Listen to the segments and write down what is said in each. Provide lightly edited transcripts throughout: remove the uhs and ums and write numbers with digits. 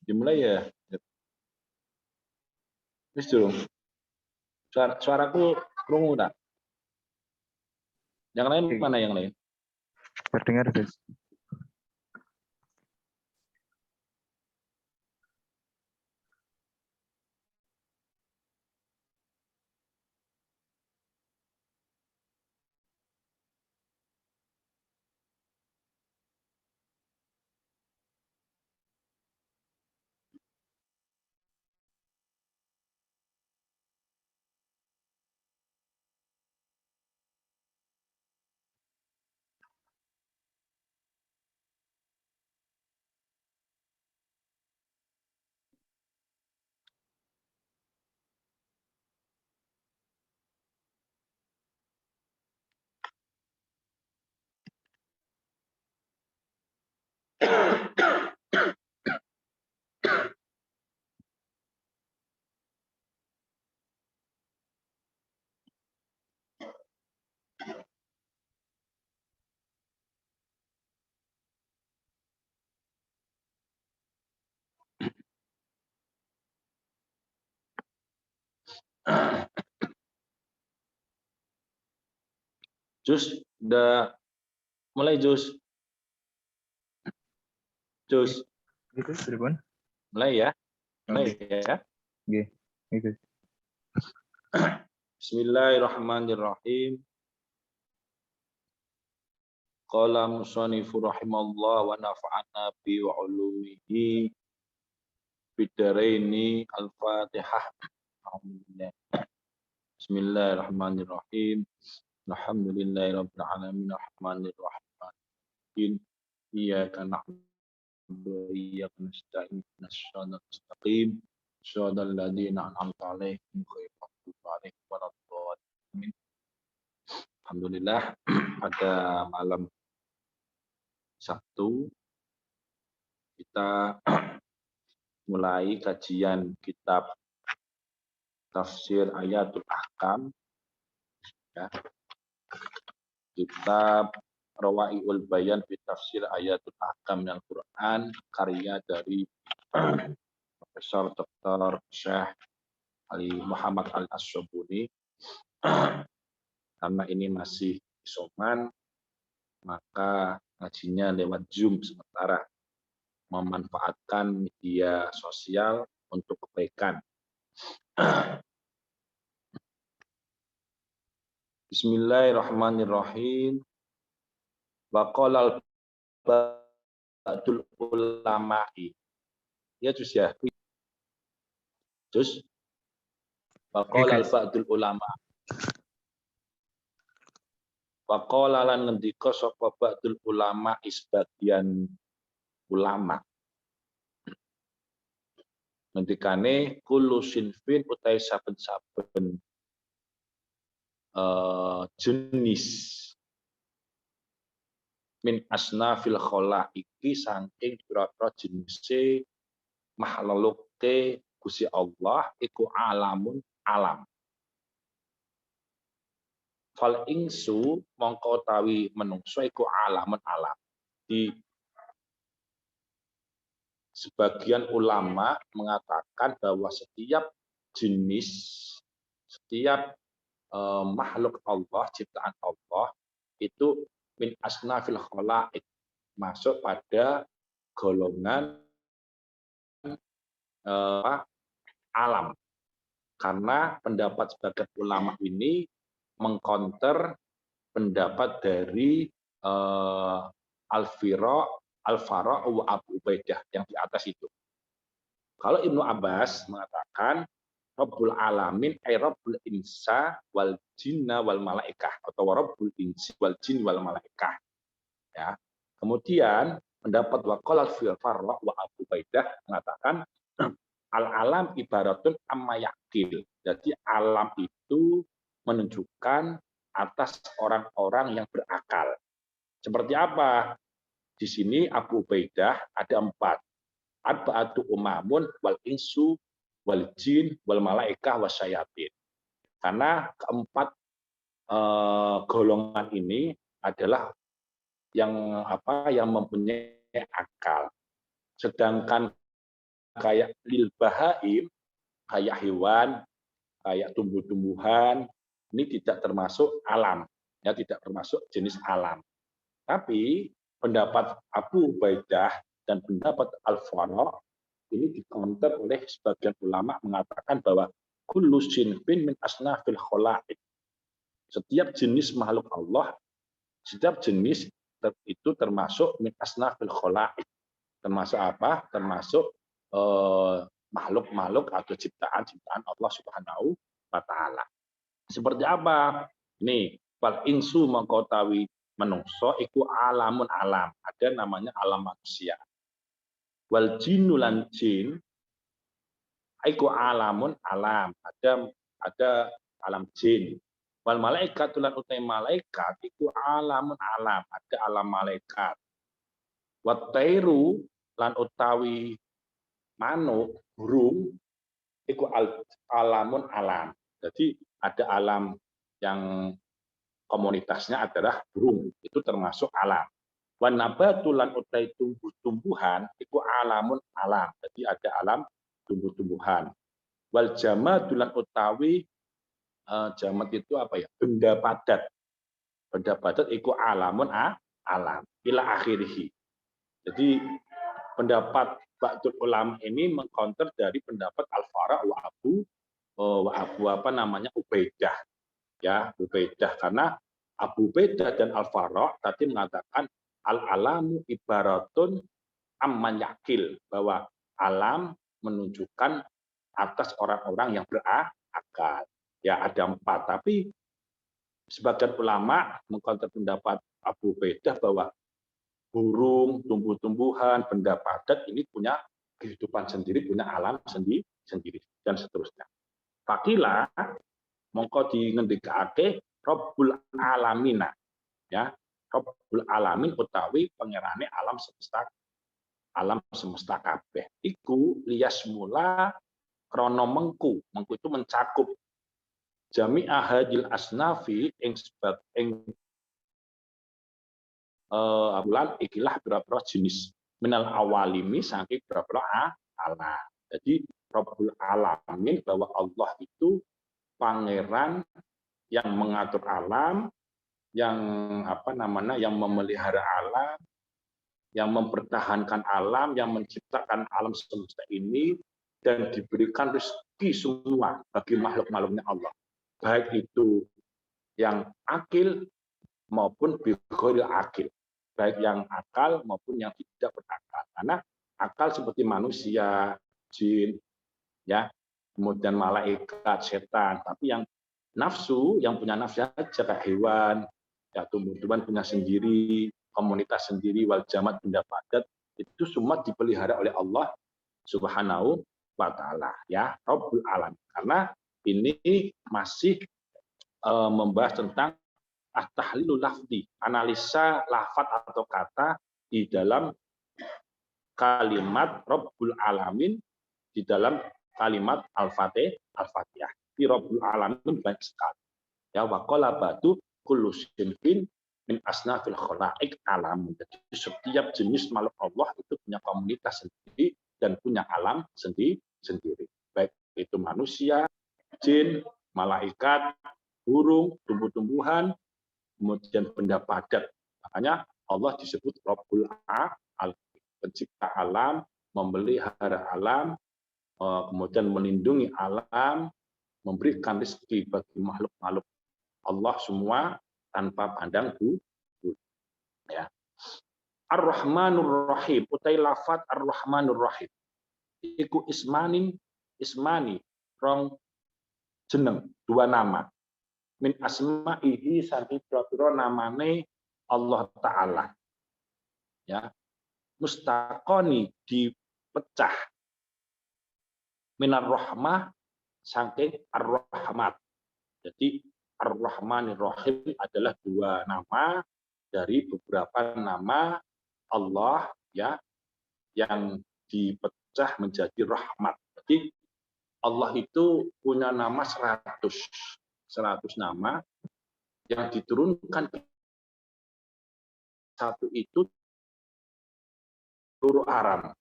Dimulai ya. Wis durung. Suaraku krungu tak? Yang lain Oke, mana yang lain? terdengar, Gus. Jus, udah mulai Jus. Jus, Itu pripun? mulai ya. Mulai Oke, ya. nggih. Itu. Bismillahirrahmanirrahim. Qala musannifu rahimallah wa nafa'ana bi wa ulumihi bidaraini al-Fatihah. Alhamdulillah. Bismillahirrahmanirrahim. Alhamdulillahirabbil alamin arrahmanir rahim. Iyyaka na'budu wa iyyaka nasta'in ihdinas siratal mustaqim. Shiratal ladzina an'amta 'alaihim ghairil maghdubi 'alaihim waladdallin. Alhamdulillah pada malam Sabtu kita mulai kajian kitab Tafsir Ayatul Ahkam, ya. Kitab Rawaiul Bayan fi Tafsir Ayatul Ahkam yang Quran, karya dari Profesor Dr. Syekh Ali Muhammad Al-Asyabuni. Karena ini masih isoman, maka ngajinya lewat Zoom sementara, memanfaatkan media sosial untuk kebaikan. Bismillahirrahmanirrahim. Wa qala al-ba'dul ulama'i. Ya Jus ya. Jus. Wa qala al-ba'dul ulama. Wa qala lan ngendika sapa ba'dul ulama sebagian ulama. Ngendikane kullu sinfin utai saben-saben jenis min asnafil khalaiki saking pira-pira jenise makhluke Gusti Allah iku alamun alam. Fal ingsu mongko tawi menungso iku alamun alam. Di sebagian ulama mengatakan bahwa setiap jenis, setiap makhluk Allah, ciptaan Allah itu min asnafil khalaik, masuk pada golongan alam. Karena pendapat sebagian ulama ini mengcounter pendapat dari Al-Fara' wa Abu Ubaidah yang di atas itu. Kalau Ibnu Abbas mengatakan Rabbul Alamin ay Rabbul Insa wal Jinna wal Malaikah atau Rabbul Insi wal Jin wal Malaikah. Ya. Kemudian pendapat waqala al-Fara' wa Abu Ubaidah mengatakan al-alam ibaratun amma yakil. Jadi alam itu menunjukkan atas orang-orang yang berakal. Seperti apa? Di sini Abu Ubaidah ada 4. Arba'atu umamun wal insu wal jin wal malaikah wasyayatin. Karena keempat golongan ini adalah yang mempunyai akal. Sedangkan kayak lil bahaim, kayak hewan, kayak tumbuh-tumbuhan, ini tidak termasuk alam, ya tidak termasuk jenis alam. Tapi pendapat Abu Ubaidah dan pendapat Al-Fara ini dikonter oleh sebagian ulama mengatakan bahwa kullu sinfin min asnafil khalaiq. Setiap jenis makhluk Allah, setiap jenis itu termasuk min asnafil khalaiq. Termasuk apa? Termasuk makhluk-makhluk atau ciptaan-ciptaan Allah Subhanahu wa taala. Seperti apa? Ini fal insu mengkotawi menungso iku alamun alam. Ada namanya alam manusia. Wal jinnu lan jin iku alamun alam. Ada alam jin. Wal malaikat lan utai malaikat iku alamun alam. Ada alam malaikat. Wat tairu lan utawi manuk, burung iku alamun alam. Jadi ada alam yang komunitasnya adalah burung, itu termasuk alam. Wan nabatu lan utai tumbuh-tumbuhan iku alamun alam. Jadi ada alam tumbuh-tumbuhan. Wal jamad lan utawi jamad itu apa ya? Benda padat. Benda padat iku alamun alam. Ila akhirih. Jadi pendapat Ba'dul ulama ini mengcounter dari pendapat Al-Fara wa Abu apa namanya Ubaidah, ya Ubaidah, karena Abu Ubaidah dan Al-Fara tadi mengatakan al-alamu ibaratun amman yakil, bahwa alam menunjukkan atas orang-orang yang berakal. Ya ada 4, tapi sebagian ulama mengcounter pendapat Abu Ubaidah bahwa burung, tumbuh-tumbuhan, benda padat ini punya kehidupan sendiri, punya alam sendiri, dan seterusnya. Fakila mongko dingendikake Rabbul Alamina, ya Rabbul Alamin utawi pangerane alam semesta kabeh. Iku lias mula krono mengku itu mencakup jami'a hadil asnafi ing bulan ikilah berapa jenis minal awalimi saking berapa alam. Jadi Rabbul Alamin, bahwa Allah itu pangeran yang mengatur alam, yang apa namanya, yang memelihara alam, yang mempertahankan alam, yang menciptakan alam semesta ini, dan diberikan rezeki semua bagi makhluk-makhluknya Allah, baik itu yang akil maupun bighairil akil, baik yang akal maupun yang tidak berakal. Karena akal seperti manusia, jin, ya, kemudian malaikat, setan. Tapi yang nafsu, yang punya nafsu saja kayak hewan, ya tumbuh-tumbuhan punya sendiri, komunitas sendiri, wal jamat benda padat, itu semua dipelihara oleh Allah Subhanahu wa taala, ya, Rabbul Alamin. Karena ini masih membahas tentang at-tahlilul lafzi, analisa lafaz atau kata di dalam kalimat Rabbul Alamin, di dalam kalimat Al-Fatihah. Di Rabbul Alamin banyak sekali. Ya, waqala batu kullu sinfin min asnafil khalaiq alam. Jadi setiap jenis makhluk Allah itu punya komunitas sendiri dan punya alam sendiri. Baik itu manusia, jin, malaikat, burung, tumbuh-tumbuhan, kemudian benda padat. Makanya Allah disebut Rabbul Alamin, pencipta alam, memelihara alam, kemudian melindungi alam, memberikan rezeki bagi makhluk-makhluk Allah semua tanpa pandang bulu. Ya. Ar-Rahmanur Rahim, utai lafat Ar-Rahmanur Rahim. Iku ismani, rong jeneng, 2 nama. Min asma'ihi santi pira-pira namane Allah Ta'ala. Ya. Mustaqoni dipecah minar rahmah saking ar-rahmat. Jadi Ar-Rahmanir Rahim adalah 2 nama dari beberapa nama Allah, ya, yang dipecah menjadi rahmat. Jadi Allah itu punya nama 100 nama yang diturunkan satu itu seluruh alam.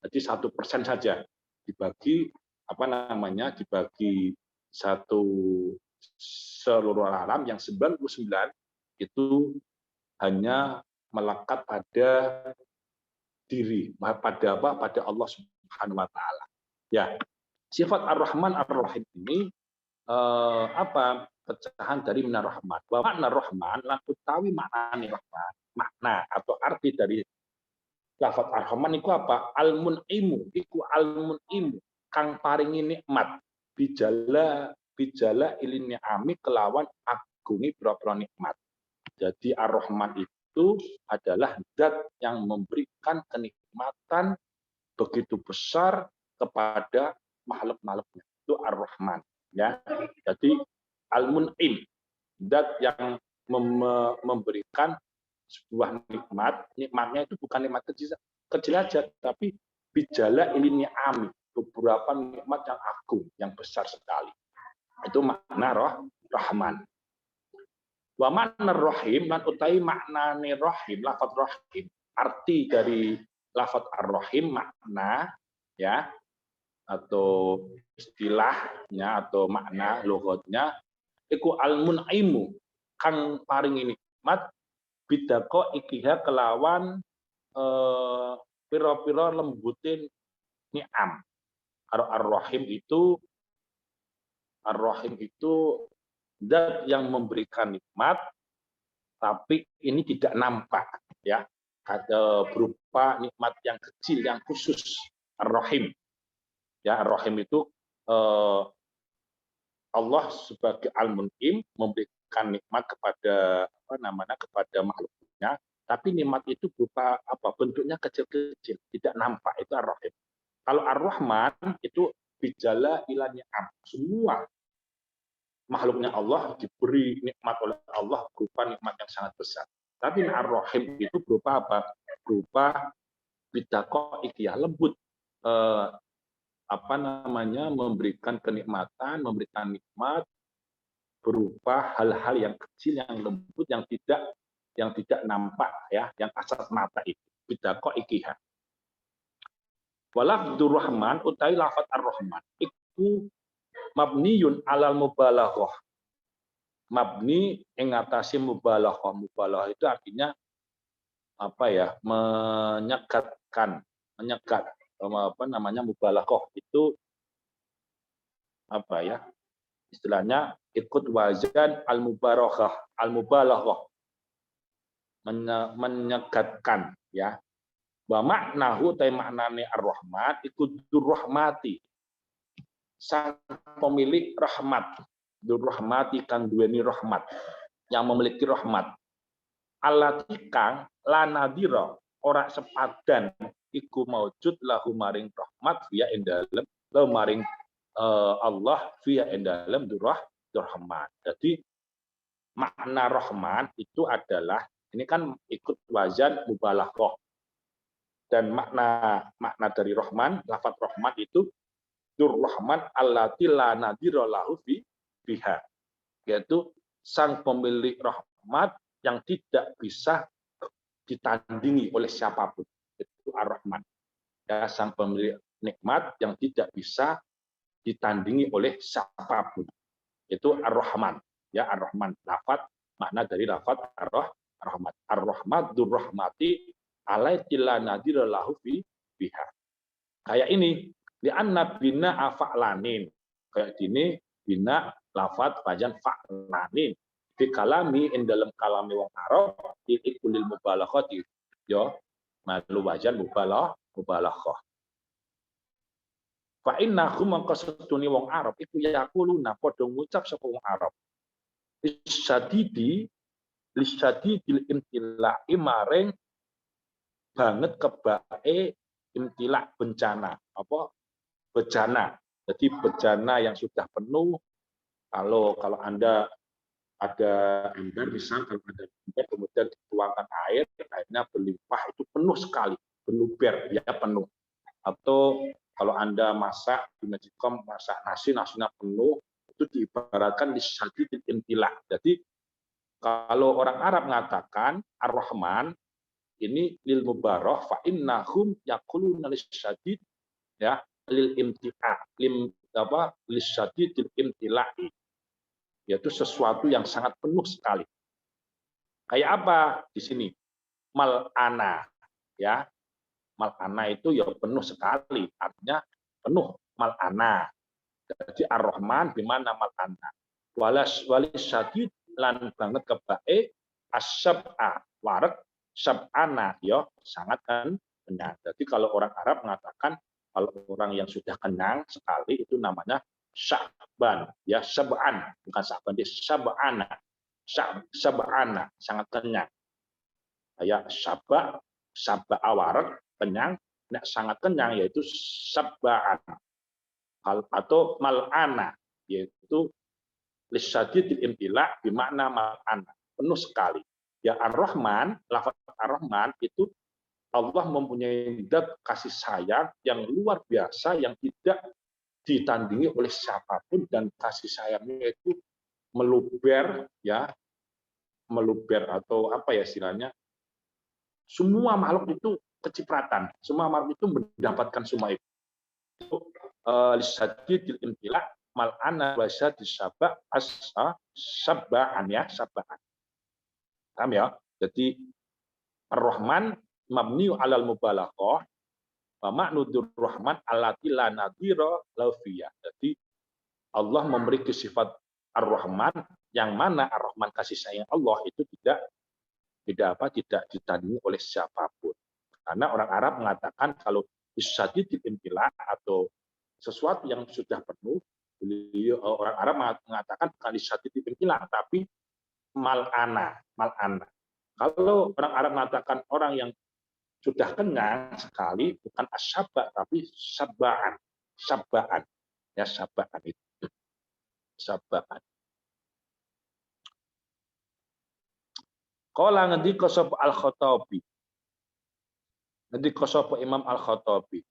Jadi 1% saja dibagi dibagi satu seluruh alam yang 99 itu hanya melekat pada diri, pada apa? Pada Allah Subhanahu wa taala. Ya, sifat Ar-Rahman Ar-Rahim ini pecahan dari minar rahman. Wa makna rahman lan utawi maknane rahman. Makna atau arti dari lafaz Ar-Rahman iku apa? Al-mun'imu, iku al-mun'imu kang paringi nikmat. Bijala ilini ami kelawan agungi pira-pira nikmat. Jadi Ar-Rahman itu adalah zat yang memberikan kenikmatan begitu besar kepada makhluk-makhluknya. Itu Ar-Rahman, ya. Jadi Al-Mun'im, zat yang memberikan sebuah nikmat. Nikmatnya itu bukan nikmat kecil aja, tapi bijala ilini ami, beberapa nikmat yang agung, yang besar sekali. Itu makna Rahman. Wa makna Rahim lan utawi maknane Rahim, lafaz Rahim, arti dari lafaz Ar-Rahim makna, ya, atau istilahnya atau makna lughatnya iku al-mun'imu kang paring nikmat bidako ikiha kelawan pira-pira lembutin ni'am. Ar-Rahim itu zat yang memberikan nikmat, tapi ini tidak nampak, ya, berupa nikmat yang kecil, yang khusus. Ar-Rahim, ya, Ar-Rahim itu Allah sebagai Al-Mun'im memberikan nikmat kepada kepada makhluknya, tapi nikmat itu berupa bentuknya kecil-kecil, tidak nampak. Itu Ar-Rahim. Kalau Ar-Rahman itu bijala ilanya semua makhluknya Allah diberi nikmat oleh Allah berupa nikmat yang sangat besar. Tapi Ar-Rahim itu berupa apa? Berupa bidako ikiyah, lembut, memberikan kenikmatan, memberikan nikmat berupa hal-hal yang kecil, yang lembut, yang tidak nampak, ya, yang kasat mata itu. Bidako ikiyah. Walafdzur Rahman utai lafaz Ar-Rahman itu mabniyun alal mubalaghah. Mabni ing ngatasi mubalaghah. Mubalaghah itu artinya menyegat. Mubalaghah itu istilahnya ikut wazan al-mubalaghah. Al-mubalaghah menyegatkan, ya. Wa maknahu ta maknane Ar-Rahman iku dzurrahmati, sang pemilik rahmat. Dzurrahmati kang duweni rahmat, yang memiliki rahmat. Allati kang lanadira ora sepadan iku maujud lahu maring rahmat via endalem lahu maring Allah via endalem dzurrahman. Jadi makna Rahman itu adalah, ini kan ikut wazan mubalaghah. Dan makna dari Rahman, lafaz Rahman itu Dzur-Rahman allati la nadhira lahu biha, yaitu sang pemilik rahmat yang tidak bisa ditandingi oleh siapapun. Itu Ar-Rahman. Ya, sang pemilik nikmat yang tidak bisa ditandingi oleh siapapun. Itu Ar-Rahman. Ya, Ar-Rahman, lafaz makna dari lafaz Ar-Rahman. Ar-Rahman dzur-rahmati alaitila nadira lahu biha. Kayak ini, li'anna bina afa'lanin. Kayak gini, bina lafad wajan fa'lanin. Di kalami, in dalam kalami wong Arab, ikulil mubalaghati. Yo, malu wajan mubalaghah. Fa'innahum mangkasutuni wong Arab, iku yakuluna, podo ngucap sapa wong Arab. Lisyadidil imtila'i maring banget kebae imtilak bencana, bejana. Jadi bejana yang sudah penuh. Kalau Anda ada ember, misal kalau ada ember kemudian dituangkan air, airnya berlimpah, itu penuh sekali, berluber, ya, penuh. Atau kalau Anda masak di Magicom, masak nasinya penuh, itu diibaratkan lisyadidil imtilak. Jadi kalau orang Arab mengatakan Ar-Rahman ini lil mubarah fa innahum yaquluna lisyadid ya lil imti'a lisyadidil imtila'i, yaitu sesuatu yang sangat penuh sekali. Kayak apa di sini? Mal'ana ya. Mal'ana itu ya penuh sekali, artinya penuh mal'ana. Jadi Ar-Rahman bimana mal'ana. Walisyadid lan banget kebae asyab'a warek syab'ana ya sangat kenyang. Jadi kalau orang Arab mengatakan kalau orang yang sudah kenyang sekali itu namanya sya'ban ya, syab'an bukan sya'ban, dia syab'ana. Syab'ana sangat kenyang. Kayak syab'a warek kenyang, nek sangat kenyang yaitu syab'an. Atau mal'ana yaitu lisyadidil imtila bimakna mal'ana, penuh sekali. Ya Ar-Rahman, lafaz Ar-Rahman itu Allah mempunyai zat kasih sayang yang luar biasa yang tidak ditandingi oleh siapapun, dan kasih sayangnya itu meluber ya, meluber atau apa ya istilahnya, semua makhluk itu kecipratan, semua makhluk itu mendapatkan semua itu. Lisyadidil imtila mal'ana wa syadid syaba' as-sabba'an ya, sabba'an. Paham ya? Jadi Ar-Rahman mabni 'alal mubalaghah wa ma'nudur rahman allati la nadhira lahu fiyah. Jadi Allah memiliki sifat Ar-Rahman yang mana Ar-Rahman kasih sayang Allah itu tidak ditandingi oleh siapapun. Karena orang Arab mengatakan kalau bisyadidil imtila atau sesuatu yang sudah penuh, orang Arab mengatakan bukan bisyadidil imtila tapi mal'ana. Kalau orang Arab mengatakan orang yang sudah kenyang sekali bukan asyaba tapi sabbaan. Ya sabbaan itu. Sabbaan. Qala ngendika sapa Al-Khattabi. Ngendika sapa Imam Al-Khattabi.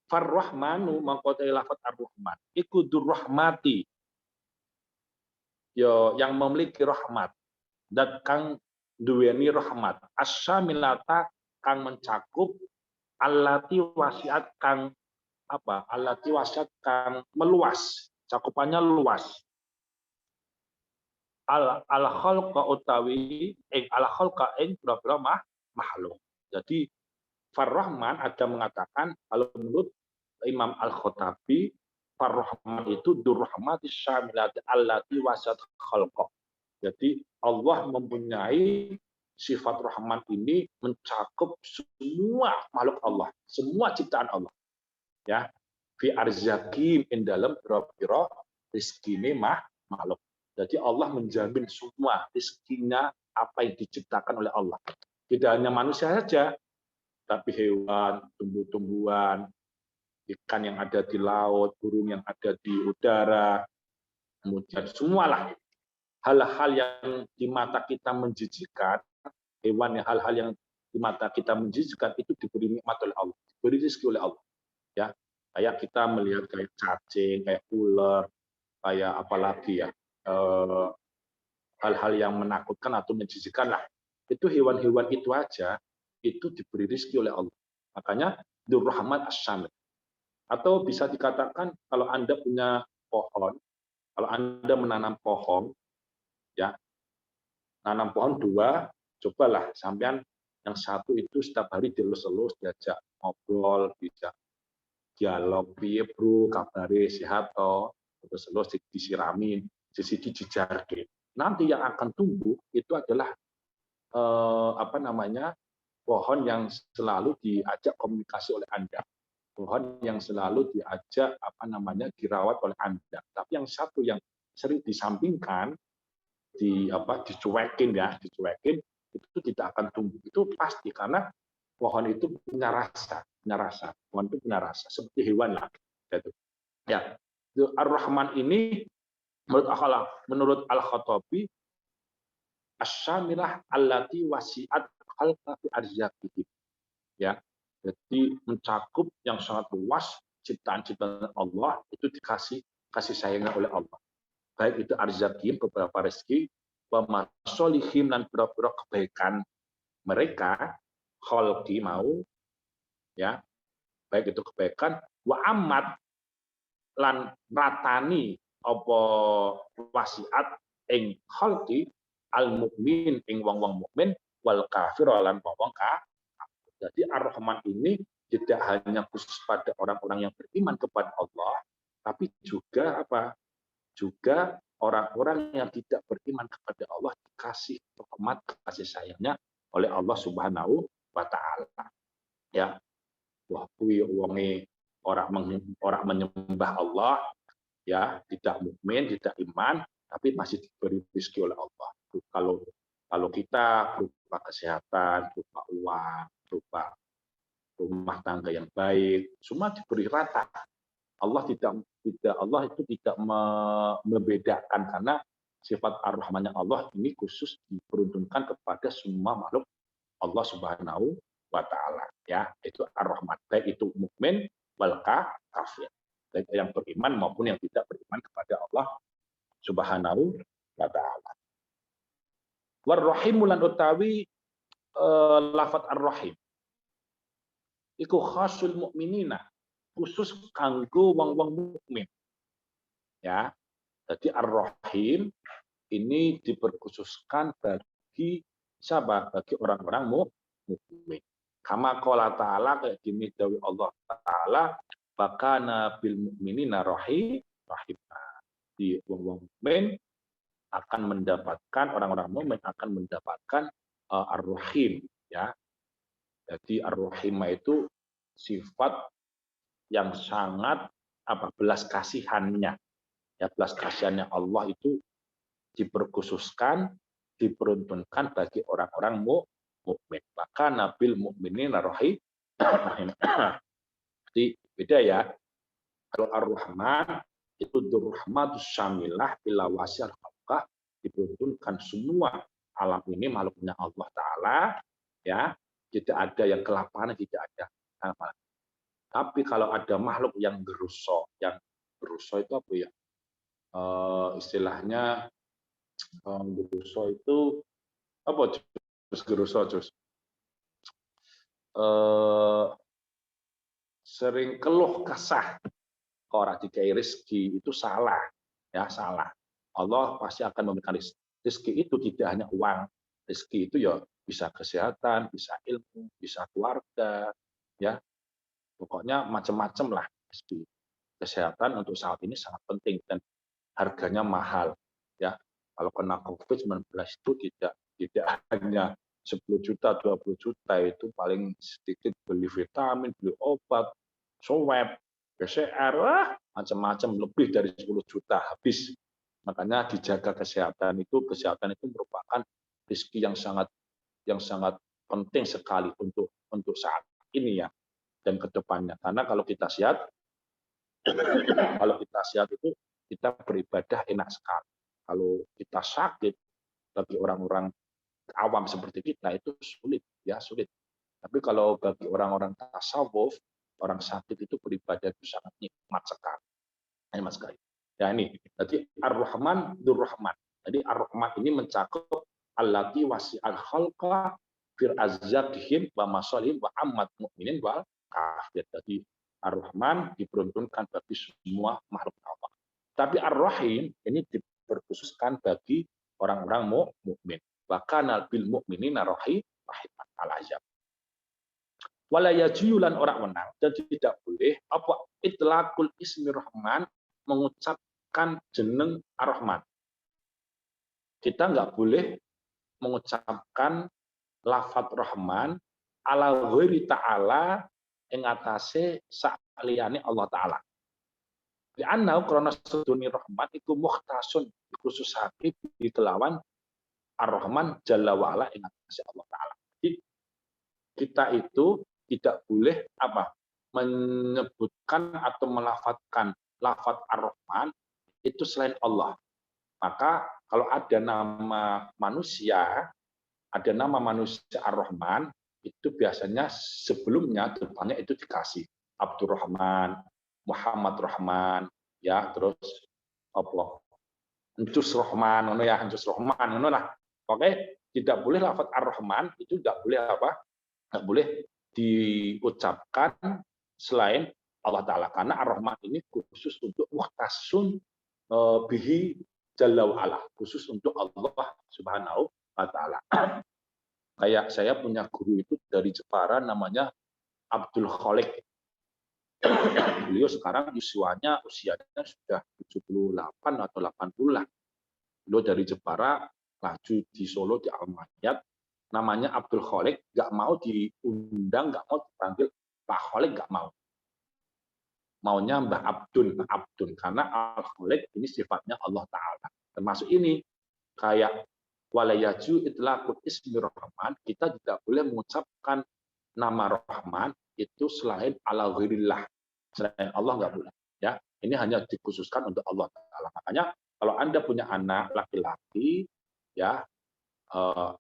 Far-Rahmanu mangkote lafaz Ar-Rahman iku durrahmati. Yo yang memiliki rahmat dan kang duweni rahmat asyamilata kang mencakup allati wasiat kang apa allati wasiat kang meluas, cakupannya luas. Al khalqa utawi al khalqa ing pira-pira makhluk. Jadi Far-Rahman ada mengatakan kalau menurut Imam Al-Khattabi Far-Rahman itu durrahmati syamilati allati wasiat khalqa. Jadi Allah mempunyai sifat Rahman ini mencakup semua makhluk Allah, semua ciptaan Allah. Ya, fi arzakim in dalam pira-pira rezekine makhluk. Jadi Allah menjamin semua rezekinya apa yang diciptakan oleh Allah. Tidak hanya manusia saja, tapi hewan, tumbuh-tumbuhan, ikan yang ada di laut, burung yang ada di udara, kemudian semualah hal-hal yang di mata kita menjijikkan, hewan yang hal-hal yang di mata kita menjijikkan itu diberi nikmat oleh Allah, diberi rezeki oleh Allah. Ya, kayak kita melihat kayak cacing, kayak ular, kayak apalagi ya, hal-hal yang menakutkan atau menjijikkan lah. Itu hewan-hewan itu aja itu diberi rezeki oleh Allah. Makanya Durrahman As-Samad. Atau bisa dikatakan kalau Anda punya pohon, kalau Anda menanam pohon, ya nanam pohon 2, cobalah sampean yang satu itu setiap hari dilus-elus, diajak ngobrol, diajak dialog, piye bro, kabare sehat toh, terus disiramin, sisi dijarke. Nanti yang akan tumbuh itu adalah pohon yang selalu diajak komunikasi oleh Anda, pohon yang selalu diajak dirawat oleh Anda. Tapi yang satu yang sering disampingkan, dicuekin itu tidak akan tumbuh. Itu pasti karena pohon itu punya rasa. Pohon itu punya rasa seperti hewan lah. Gitu. Ya, Ar-Rahman ini menurut Al-Khattabi asyamilah allati wasi'at khalqa fi arzaqihim. Ya. Jadi mencakup yang sangat luas ciptaan-ciptaan Allah itu dikasih kasih sayangnya oleh Allah. Baik itu arzaqihim, beberapa rezeki, wa masolihim dan beberapa kebaikan mereka khalqi mau, ya, baik itu kebaikan, wa amat lan ratani apa wasiat ing khalqi al mukmin ing wong-wong mukmin wal kafir lan wong kafir. Jadi Ar-Rahman ini tidak hanya khusus pada orang-orang yang beriman kepada Allah, tapi juga apa? Juga orang-orang yang tidak beriman kepada Allah dikasih rahmat, kasih sayangnya oleh Allah Subhanahu wa taala. Ya, wah kuwi wonge orang menyembah Allah, ya, tidak mukmin, tidak iman, tapi masih diberi rezeki oleh Allah. Kalau kita berupa kesehatan, berupa uang, berupa rumah tangga yang baik, semua diberi rata. Allah itu tidak membedakan, karena sifat ar-Rahmannya Allah ini khusus diperuntukkan kepada semua makhluk Allah Subhanahu wa taala, ya, itu ar-Rahman, baik itu mukmin wal kafir, baik yang beriman maupun yang tidak beriman kepada Allah Subhanahu wa taala. War-Rahim lan utawi lafat ar-Rahim iku khasul mukminina, khusus kanggo wong-wong mukmin. Ya. Jadi Ar-Rahim ini diperkhususkan bagi siapa? Bagi orang-orang mukmin. Kama qala ta'ala, kayak gini dawuh Allah taala, bakana bil mukminina rahimah. Di wong-wong mukmin akan mendapatkan, orang-orang mukmin akan mendapatkan Ar-Rahim, ya. Jadi Ar-Rahimah itu sifat yang sangat belas kasihannya. Ya, belas kasihannya Allah itu diperkhususkan, diperuntukkan bagi orang-orang mukmin. Maka nabil mukminin rahim. Jadi beda ya. Kalau Ar-Rahman itu Durrahmatus Syamilah bila wasyal khalqah, diperuntukkan semua alam ini makhluknya Allah taala, ya. Tidak ada yang kelaparan, tidak ada apa. Tapi kalau ada makhluk yang geruso itu apa ya? Istilahnya geruso itu apa? Geruso terus sering keluh kesah, orang dikai rezeki itu salah, ya, salah. Allah pasti akan memberikan rezeki itu tidak hanya uang, rezeki itu ya bisa kesehatan, bisa ilmu, bisa keluarga, ya, pokoknya macam-macam lah. Kesehatan untuk saat ini sangat penting dan harganya mahal, ya. Kalau kena COVID-19 itu tidak hanya 10 juta, 20 juta, itu paling sedikit beli vitamin, beli obat, swab, PCR, macam-macam, lebih dari 10 juta habis. Makanya dijaga kesehatan itu merupakan rezeki yang sangat penting sekali untuk saat ini, ya, dan ke depannya. Karena kalau kita sehat itu kita beribadah enak sekali. Kalau kita sakit, bagi orang-orang awam seperti kita itu sulit, ya, sulit. Tapi kalau bagi orang-orang tasawuf, orang sakit itu beribadah itu sangat nikmat sekali. Nikmat sekali. Ya, ini. Jadi Ar-Rahman, Dur-Rahman. Jadi Ar-Rahman ini mencakup allati wasi'al khalqa fir azzatihim wa masalihim wa ammat mu'minin wal kafir. Jadi Ar-Rahman diperuntukkan bagi semua makhluk Allah. Tapi Ar-Rahim ini diperkhususkan bagi orang-orang mukmin. Bahkan bil mukminina rahiman al-azab. Wala yajulan orang menang, dan tidak boleh apa itlaqul ismi Rahman, mengucapkan jeneng Ar-Rahman. Kita nggak boleh mengucapkan lafaz Rahman ala ghairi ta'ala ing atase saliyane Allah taala. Di anna krana sedune Rahman iku mukhtasun, dikhususake di kelawan Ar-Rahman jalla wa ala ing atase Allah taala. Jadi kita itu tidak boleh menyebutkan atau melafadzkan lafaz Ar-Rahman itu selain Allah. Maka kalau ada nama manusia Ar-Rahman, itu biasanya sebelumnya depannya itu dikasih Abdurrahman, Muhammad Rahman, ya, terus apa? Encus Rahman, ngono ya, Encus Rahman, ngono lah. Oke, tidak boleh lafaz Ar-Rahman itu tidak boleh nggak boleh diucapkan selain Allah Ta'ala. Karena Ar-Rahman ini khusus untuk muhtasun bihi jalla wa'ala. Khusus untuk Allah Subhanahu wa Ta'ala. Kayak saya punya guru itu dari Jepara namanya Abdul Khalik. Beliau sekarang usianya sudah 78 atau 80 lah. Beliau dari Jepara, laju di Solo di Al-Mahyat, namanya Abdul Khalik, nggak mau diundang, nggak mau dipanggil Pak Khalik, nggak mau. Maunya Mbah Abdun, karena Al-Khalik ini sifatnya Allah Ta'ala. Termasuk ini, kayak walayaju itlaqul ismi Rahman, kita tidak boleh mengucapkan nama Rahman itu selain ala ghairillah. Selain Allah nggak boleh. Ya, ini hanya dikhususkan untuk Allah Ta'ala. Makanya kalau Anda punya anak laki-laki, ya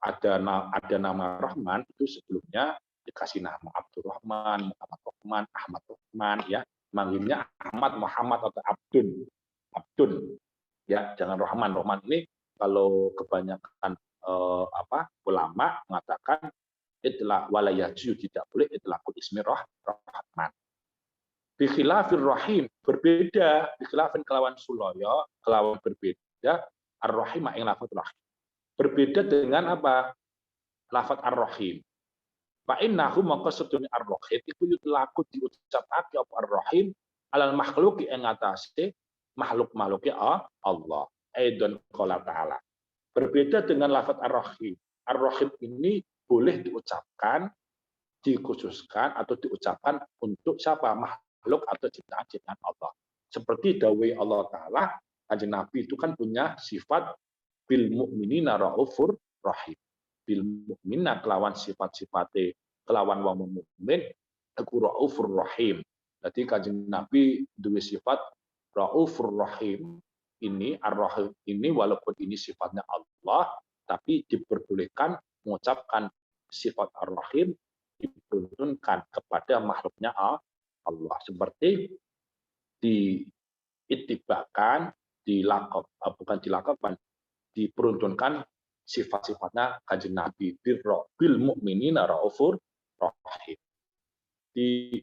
ada nama Rahman, itu sebelumnya dikasih nama Abdurrahman, Muhammad Rahman, Ahmad Rahman, ya manggilnya Ahmad, Muhammad atau Abdun. Abdun, ya jangan Rahman. Rahman ini kalau kebanyakan ulama mengatakan itlaq walayaju, tidak boleh itlaqul ismi Rahman. Bikhilafir rahim, berbeda bikhilafin kelawan sulaya, kelawan berbeda ar-rahim ing lafaz rahim. Berbeda dengan apa? Lafaz ar-rahim. Fa innahu maka sedune ar-rahim iku yutlaqu diucapake apa ar-rahim alal makhluqi ing atase makhluk-makhluke Allah. Aidon qala ta'ala. Berbeda dengan lafaz ar-rahim. Ar-rahim ini boleh diucapkan, dikhususkan atau diucapkan untuk siapa? Makhluk atau ciptaan-ciptaan Allah. Seperti dawai Allah Ta'ala, Kanjeng Nabi itu kan punya sifat bil mu'minina raufur rahim. Bil mu'minina kelawan sifat-sifatnya, kelawan wong mukmin, aku raufur rahim. Jadi Kanjeng Nabi duwe sifat raufur rahim. Ini ar-rahim ini walaupun ini sifatnya Allah, tapi diperbolehkan mengucapkan sifat ar-rahim diperuntukkan kepada makhluknya Allah, seperti diittibakan, bukan dilakopkan, diperuntukkan sifat-sifatnya Kanjeng Nabi bil mu'minina raufur rahim. Di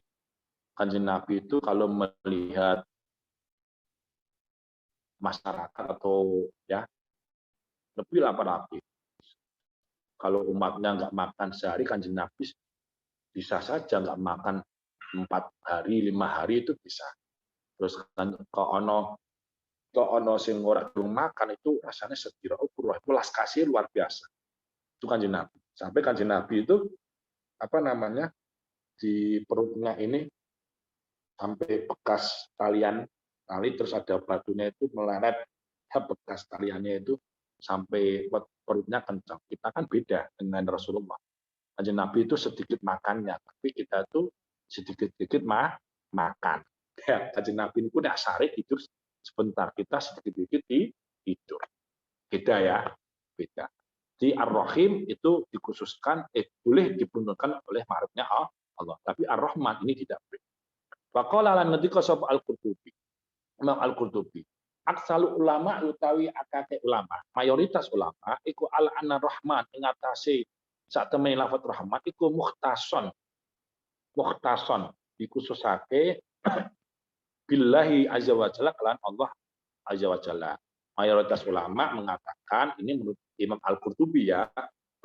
Kanjeng Nabi itu kalau melihat masyarakat atau ya lebih lapar-lapar, kalau umatnya nggak makan sehari, Kanjeng Nabi bisa saja nggak makan 4 hari, 5 hari itu bisa. Terus kan kalau ono sing ora durung makan itu rasanya sedih, welas kasih luar biasa. Itu Kanjeng Nabi. Sampai Kanjeng Nabi itu di perutnya ini sampai bekas tali, terus ada batunya itu meleret, bekas taliannya itu sampai perutnya kencang. Kita kan beda dengan Rasulullah. Kanjeng Nabi itu sedikit makannya, tapi kita tuh sedikit-sedikit makan. Ya, Kanjeng Nabi itu udah sare tidur sebentar, kita sedikit-sedikit tidur. Beda ya, beda. Di Ar-Rahim itu dikhususkan, boleh diperuntukkan oleh makhluknya Allah. Tapi Ar-Rahman ini tidak boleh. Faqala lan ngendika sapa Al-Qurtubi. Imam Al-Qurtubi. Aksalu ulama utawi akake ulama, mayoritas ulama iku ala anna Rahman ing atase sak temene lafaz Rahman iku mukhtason dikhususake billahi azza wa jalla kelan Allah azza wa jalla. Mayoritas ulama mengatakan, ini menurut Imam Al-Qurtubi ya,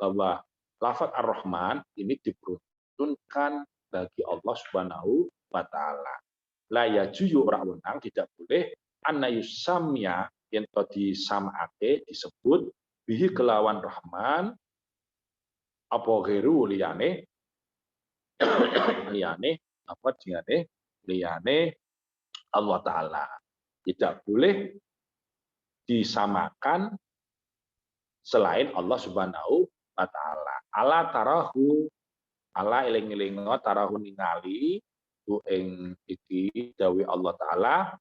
bahwa lafaz Ar-Rahman ini diperuntukkan bagi Allah Subhanahu wa taala. La yajuyu ora wenang, tidak boleh anna yusamya yen to disamaake disebut bihi kelawan Rahman apa gheru liyane liyane Allah taala. Tidak boleh disamakan selain Allah Subhanahu wa taala. Ala tarahu, ala eling-elingo tarahu ningali tu ing iki dawuh Allah taala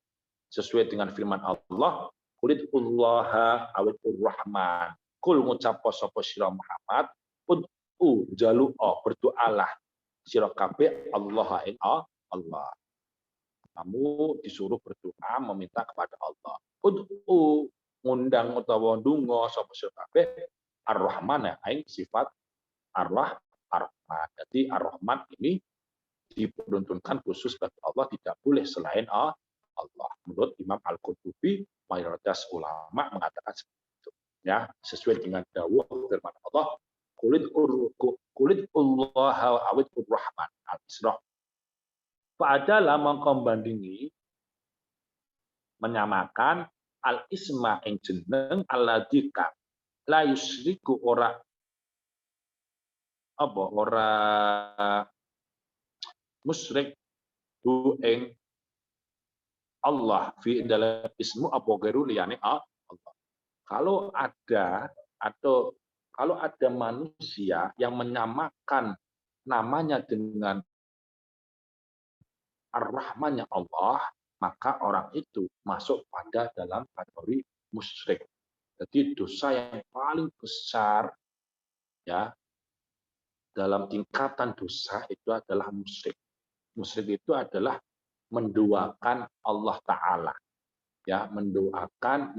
sesuai dengan firman Allah, kulit ullaha awit rahman. Kul ngucap sapa sira Muhammad, ud'u jalu'a, berdoalah sira kabeh Allah ing Allah. Kamu disuruh berdoa meminta kepada Allah. Ud'u, ngundang utawa ndonga sapa sira kabeh Ar-Rahman ing sifat Ar-Rahman. Jadi Ar-Rahman ini diperuntukkan khusus bagi Allah, tidak boleh selain Allah. Menurut Imam Al-Qurtubi, mayoritas ulama mengatakan seperti itu. Ya, sesuai dengan dawuh firman Allah, kulit Allah awit Rahman. Al-Isra. Fa'adalah mengkombandingi menyamakan al-isma ing jeneng alladika la yusriku ora musyrik hu ing Allah fi dalam ismu apa geru liyane Allah. Kalau ada manusia yang menyamakan namanya dengan Ar-Rahmannya Allah, maka orang itu masuk pada dalam kategori musyrik. Jadi dosa yang paling besar ya dalam tingkatan dosa itu adalah musyrik. Musyrik itu adalah menduakan Allah Ta'ala. Ya, menduakan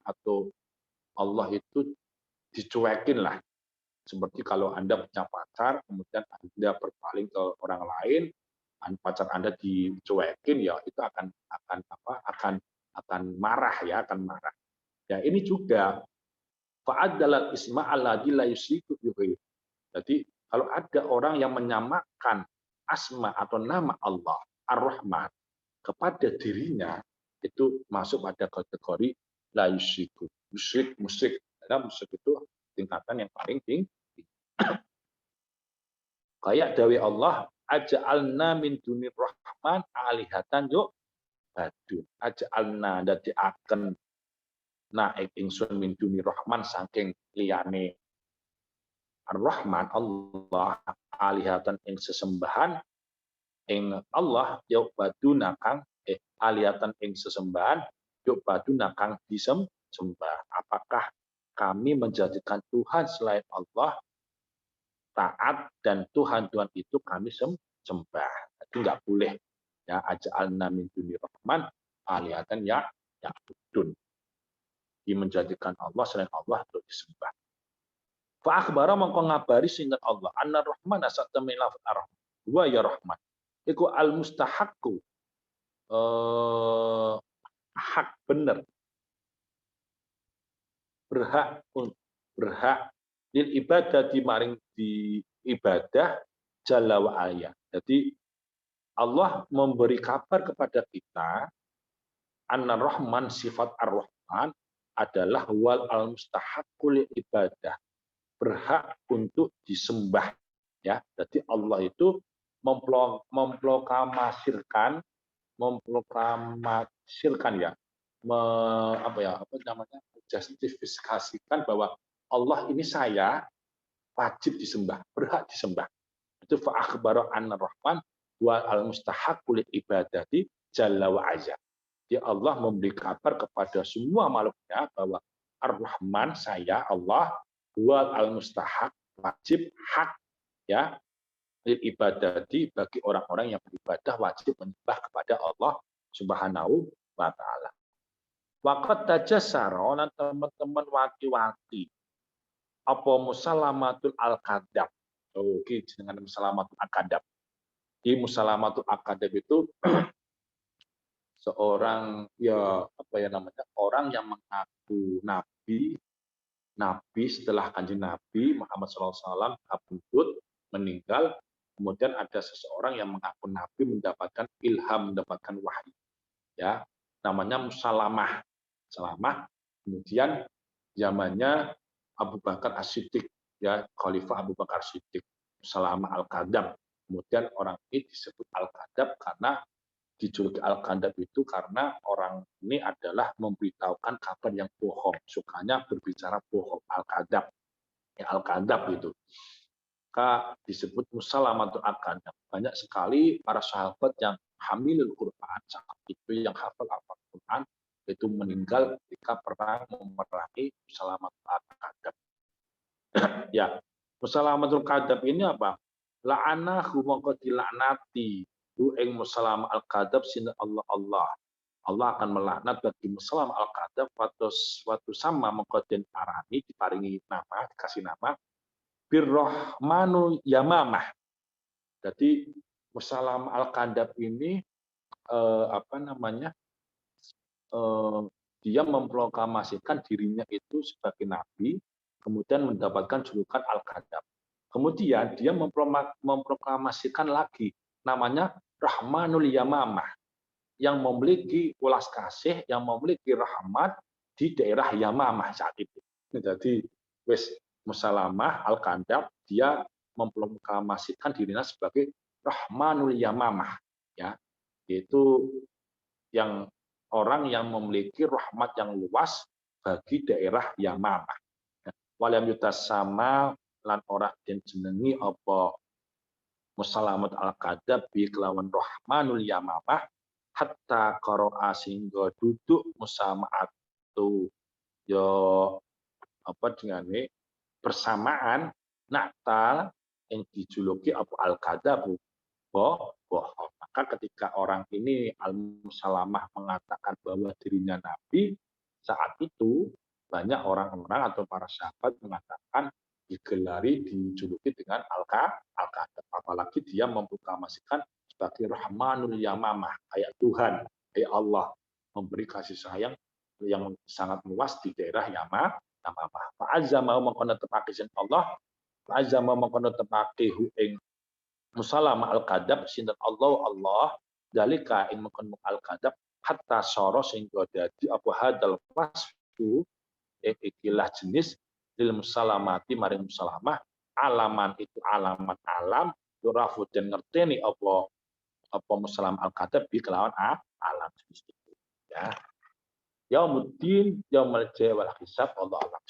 atau Allah itu dicuekin lah. Seperti kalau Anda punya pacar, kemudian Anda berpaling ke orang lain, pacar Anda dicuekin, ya itu akan marah ya, akan marah. Ya ini juga fa'adalal isma alladzi la yusyriku bihi. Jadi kalau ada orang yang menyamakan asma atau nama Allah Ar-Rahman kepada dirinya, itu masuk pada kategori la yusyriku. Musyrik. Karena musyrik itu tingkatan yang paling tinggi. Kayak dawe Allah, aja'alna min dunir rahman alihatan yuk badun. Aja'alna dadiaken naik ingsun min dunir rahman saking liyane Ar-Rahman Allah alihatan ing sesembahan ing Allah yuk baduna kang alihatan ing sesembahan yuk baduna kang disembah. Apakah kami menjadikan Tuhan selain Allah taat dan Tuhan-Tuhan itu kami sembah. Itu enggak boleh. Ya, aja'alna min dunir rahman alihatan ya budun. Menjadikan Allah selain Allah untuk disembah. Fa akhbara mongko ngabari sinten Allah anna rahman asatami lafaz ar-rahman. Wa ya rahman. Iku al-mustahaqqu hak bener. Berhak lil ibadah dimaring di ibadah jalla wa ala. Jadi Allah memberi kabar kepada kita anna rahman sifat ar-rahman adalah wal al-mustahaqqul ibadah, berhak untuk disembah ya. Jadi Allah itu memproklamasirkan ya, justifikasikan bahwa Allah ini saya wajib disembah, berhak disembah. Itu fa akhbara anna rahman wa al mustahaqqul ibadati jalla wa azza. Jadi Allah memberi kabar kepada semua makhluknya bahwa Ar-Rahman saya Allah wa al mustahaq wajib hak ya lil ibadati bagi orang-orang yang beribadah wajib menyembah kepada Allah Subhanahu wa taala. Waqat tajassara lan teman-teman waki-waki apa musalamatul al-kadab. Oke, dengan musalamatul al-kadab. Di musalamatul al-kadab itu seorang orang yang mengaku nabi setelah kanjeng Nabi Muhammad SAW kabudut meninggal, kemudian ada seseorang yang mengaku nabi mendapatkan ilham, mendapatkan wahyu, ya namanya musalamah. Kemudian zamannya Abu Bakar As-Siddiq, ya Khalifah Abu Bakar As-Siddiq, musalamah al-kadab. Kemudian orang ini disebut al-kadab karena dijuluki al-kadab itu karena orang ini adalah memberitahukan kabar yang bohong, sukanya berbicara bohong, al-kadab. Ya, al-kadab itu. Maka disebut musalamatul al-kadab. Banyak sekali para sahabat yang hamilul Quran, saat itu yang hafal Al-Quran, itu meninggal ketika perang memerangi musalamatul al-kadab. Ya, musalamatul kadab ini apa? La'anahu mongko dilaknati hu ing musalam al-kadab sinten Allah. Allah akan melaknat bagi musalam al-kadab waktu sama mengko den arani diparingi nama, dikasih nama birrahmanu yamamah. Jadi Musalamah al-Kadzab ini apa namanya? Dia memproklamasikan dirinya itu sebagai nabi, kemudian mendapatkan julukan al-Kadzab. Kemudian dia memproklamasikan lagi namanya Rahmanul Yamamah, yang memiliki ulas kasih, yang memiliki rahmat di daerah Yamamah saat itu. Jadi wis Musalamah al-Kadzab dia memproklamasikan dirinya sebagai Rahmanul Yamamah, ya, yaitu yang orang yang memiliki rahmat yang luas bagi daerah Yamamah. Walam yutas sama lan ora den jenengi apa Musalamat al-Kadzab bi kelawan Rahmanul Yamamah hatta qara'a sehingga duduk musamaatu yo apa dengane bersamaan Natal yang dijuluki apa al-Kadzab bohong. Maka ketika orang ini Al-Musalamah mengatakan bahwa dirinya nabi, saat itu banyak orang-orang atau para sahabat mengatakan digelari dijuluki dengan al-Kadzab. Apalagi dia memproklamasikan sebagai Rahmanul Yamamah, kayak Tuhan, kayak Allah memberi kasih sayang yang sangat luas di daerah Yamamah. Fa'azza mau mengkono tepake Allah, fa'azza mau mengkono tepake ing Musalamah al-Kadzab sinten Allah dalika ing mengkon al-Kadzab hatta soro sehingga dadi apa hadal wasfu ikilah jenis lil musalamati maring musalamah alaman itu alamat alam yurafu dan ngerteni apa musalam al-Kadzab bi kelawan alam jenis itu, ya. Yaumuddin yaumul jazaa wal hisab Allah alam.